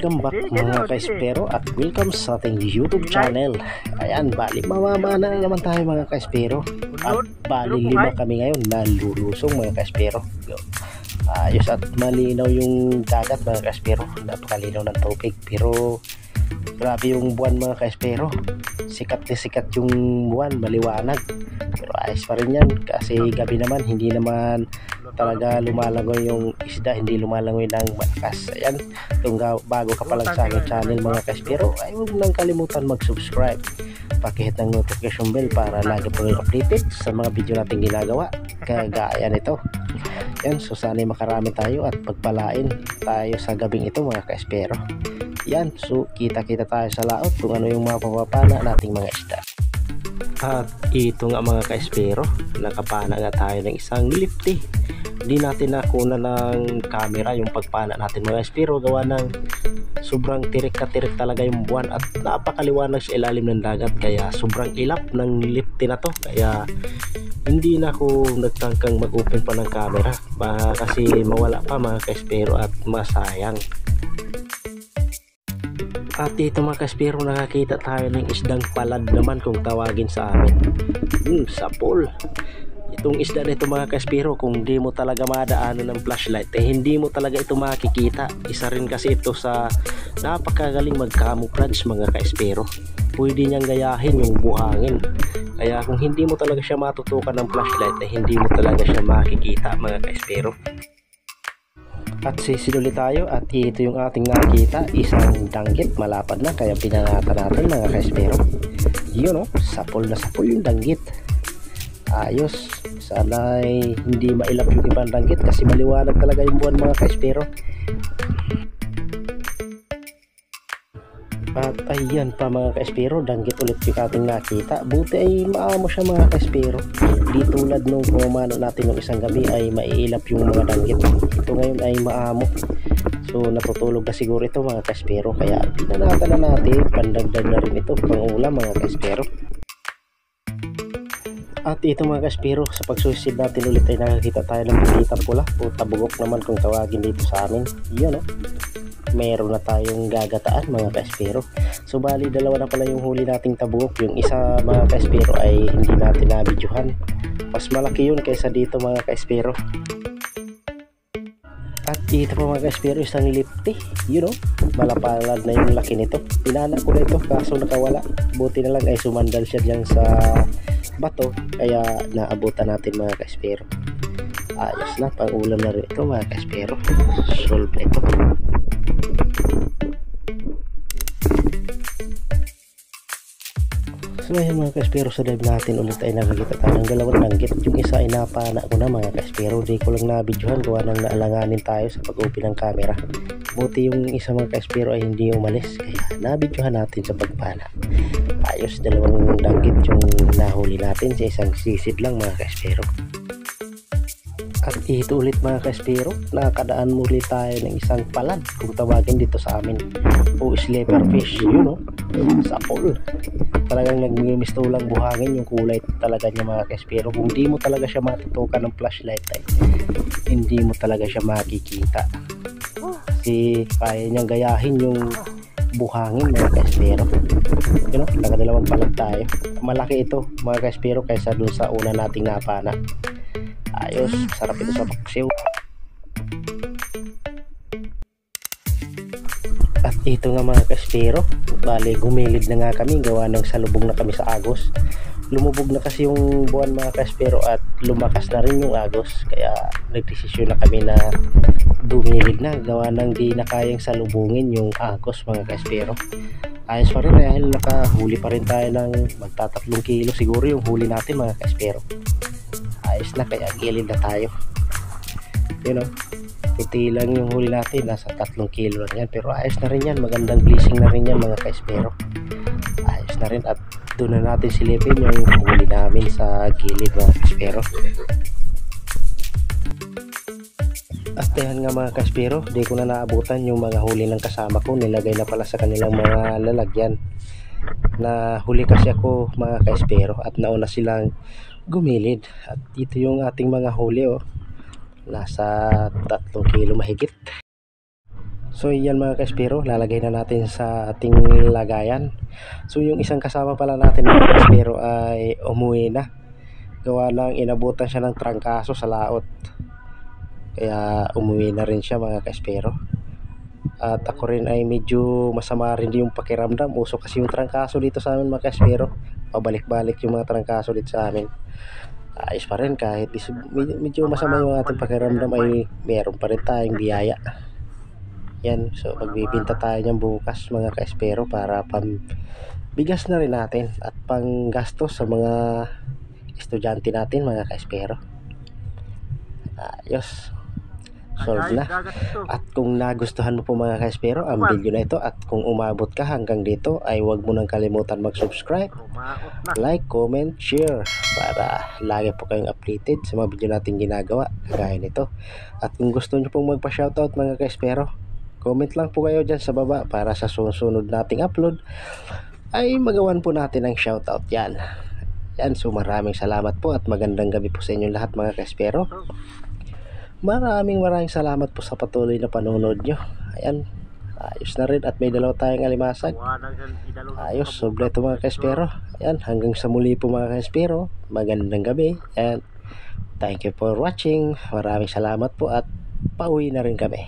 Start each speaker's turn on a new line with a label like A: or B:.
A: Welcome back mga kaispero at welcome sa ating YouTube channel. Ayan, bali mamamana na naman tayo mga kaispero. At bali 5 kami ngayon na lulusong mga kaispero. Ayos at malinaw yung dagat mga kaispero. Napakalinaw ng tubig pero grabe yung buwan mga kaispero. Sikat na sikat yung buwan, maliwanag. Pero ayos pa rin yan kasi gabi naman, hindi naman talaga lumalangoy yung isda, hindi lumalangoy ng malakas. Ayan, kung bago ka pa lang sa aking channel mga kaispero, ay huwag nang kalimutan mag-subscribe, pakihit ng notification bell para lagi po yung updated sa mga video natin ginagawa kagaya nito. Yan, so sana'y makarami tayo at pagpalain tayo sa gabing ito mga kaispero. Yan, so kita-kita tayo sa laot kung ano yung mga papapana nating mga isda. At ito nga mga kaispero, nakapana nga tayo ng isang lifty. Hindi natin nakuna ng camera yung pagpana natin mga kaispero, gawa ng sobrang tirik na tirik talaga yung buwan at napakaliwanag sa ilalim ng dagat, kaya sobrang ilap ng lifty na to, kaya hindi na ako nagtangkang mag-open pa ng camera kasi mawala pa mga kaispero at masayang. At ito mga kaispero, nakakita tayo ng isdang palad naman kung tawagin sa amin. Sapol. Itong isda nito mga kaispero, kung di mo talaga madaanan ng flashlight, hindi mo talaga ito makikita. Isa rin kasi ito sa napakagaling mag-camouflage mga kaispero. Pwede niyang gayahin yung buhangin. Kaya kung hindi mo talaga siya matutukan ng flashlight, hindi mo talaga siya makikita mga kaispero. At sisiduli tayo at ito yung ating nakita, isang danggit, malapad na kaya pinangatan natin mga kaispero. Yun o, sapol na sapol yung danggit. Ayos, sana'y hindi mailap yung ibang danggit kasi maliwanag talaga yung buwan mga kaispero. At ayan pa mga kaispero, danggit ulit yung ating nakita. Buti ay maamo siya mga kaispero. Di tulad nung pumamano natin ng isang gabi ay maiilap yung mga danggit. Ito ngayon ay maamo. So natutulog na siguro ito mga kaispero, kaya pinanatan na natin, pandagdag na rin ito pang ulam mga kaispero. At ito mga kaispero, sa pagsusid natin ulit ay nakakita tayo ng butitang pula o tabugok naman kung tawagin dito sa amin. Yun o, meron na tayong gagataan mga kaispero. So bali dalawa na pala yung huli nating tabugok. Yung isa mga kaispero ay hindi natin nabidyohan, mas malaki yun kaysa dito mga kaispero. At ito po mga kaispero, isang lifty. Yun o, malapalad na yung laki nito. Pinana ko na ito kaso nakawala. Buti na lang ay sumandal siya dyan sa bato, kaya naabutan natin mga kaispero. Ayos na, pang ulam na rin ito mga kaispero. Solve na ito. So ngayon mga kaispero, sa dive natin ulit ay nakikita tayo ng dalawang danggit. Yung isa ay napana ko na mga kaispero, di ko lang nabidyohan gawa nang naalanganin tayo sa pag-open ng camera. Buti yung isa mga kaispero ay hindi umalis, kaya nabidyohan natin sa pagpana. Ayos, dalawang danggit yung nahuli natin sa isang sisid lang mga kaispero. At ito ulit mga kaispero, nakakadaan muli tayo ng isang palad kung tawagin dito sa amin, o sleeper fish. Yun o, sapol. Talagang nagmimistulang buhangin yung kulay talaga niya mga kaispero. Kung di mo talaga siya matutukan ng flashlight ay hindi mo talaga siya makikita kasi kaya niyang gayahin yung buhangin mga kaispero. Yun o, nakadalawang palad tayo. Malaki ito mga kaispero kaysa dun sa una nating napana. Ayos, sarap ito sa paksiw. At ito nga mga kaispero, bali gumilid na nga kami, gawa ng salubog na kami sa agos. Lumubog na kasi yung buwan mga kaispero at lumakas na rin yung agos, kaya nagdesisyon na kami na dumilid na, gawa ng di na kayang salubungin yung agos mga kaispero. Ayos pa rin dahil nakahuli pa rin tayo ng magta-3 kilo siguro yung huli natin mga kaispero. Ayos na, kaya gilid na tayo. You know, puti lang yung huli natin, nasa 3 kilo lang yan, pero ayos na rin yan, magandang blessing na rin yan mga kaispero. Ayos na rin at doon na natin silipin yung huli namin sa gilid mga kaispero. At yan nga mga kaispero, di ko na naabutan yung mga huli ng kasama ko, nilagay na pala sa kanilang mga lalagyan. Na huli kasi ako mga kaispero at nauna silang gumilid. At dito yung ating mga huli oh, nasa 3 kilo mahigit. So yan mga kaespero, lalagay na natin sa ating lagayan. So yung isang kasama pala natin mga kaespero ay umuwi na. Gawa lang inabutan siya ng trangkaso sa laot. Kaya umuwi na rin siya mga kaespero. At ako rin ay medyo masama rin yung pakiramdam. Uso kasi yung trangkaso dito sa amin mga kaespero. Pabalik-balik yung mga trangkaso dito sa amin. Ayos pa rin kahit medyo masama yung ating pakiramdam ay meron pa rin tayong biyaya. Yan, so magbibinta tayo niyan bukas mga kaespero para bigas na rin natin at pang gastos sa mga estudyante natin mga kaespero. Ayos, solve na. At kung nagustuhan mo po mga kaespero ang video na ito at kung umabot ka hanggang dito ay huwag mo nang kalimutan mag-subscribe, like, comment, share para lagi po kayong updated sa mga video natin ginagawa kagaya nito. At kung gusto nyo pong magpa-shoutout mga kaespero, comment lang po kayo dyan sa baba para sa susunod nating upload ay magawan po natin ng shoutout yan. Yan, so maraming salamat po at magandang gabi po sa inyong lahat mga kaespero. Maraming salamat po sa patuloy na panonood nyo. Ayan, ayos na rin at may dalawa tayong alimasag. Ayos, sobreto mga kaespero. Ayan, hanggang sa muli po mga kaespero. Magandang gabi and thank you for watching. Maraming salamat po at pauwi na rin kami.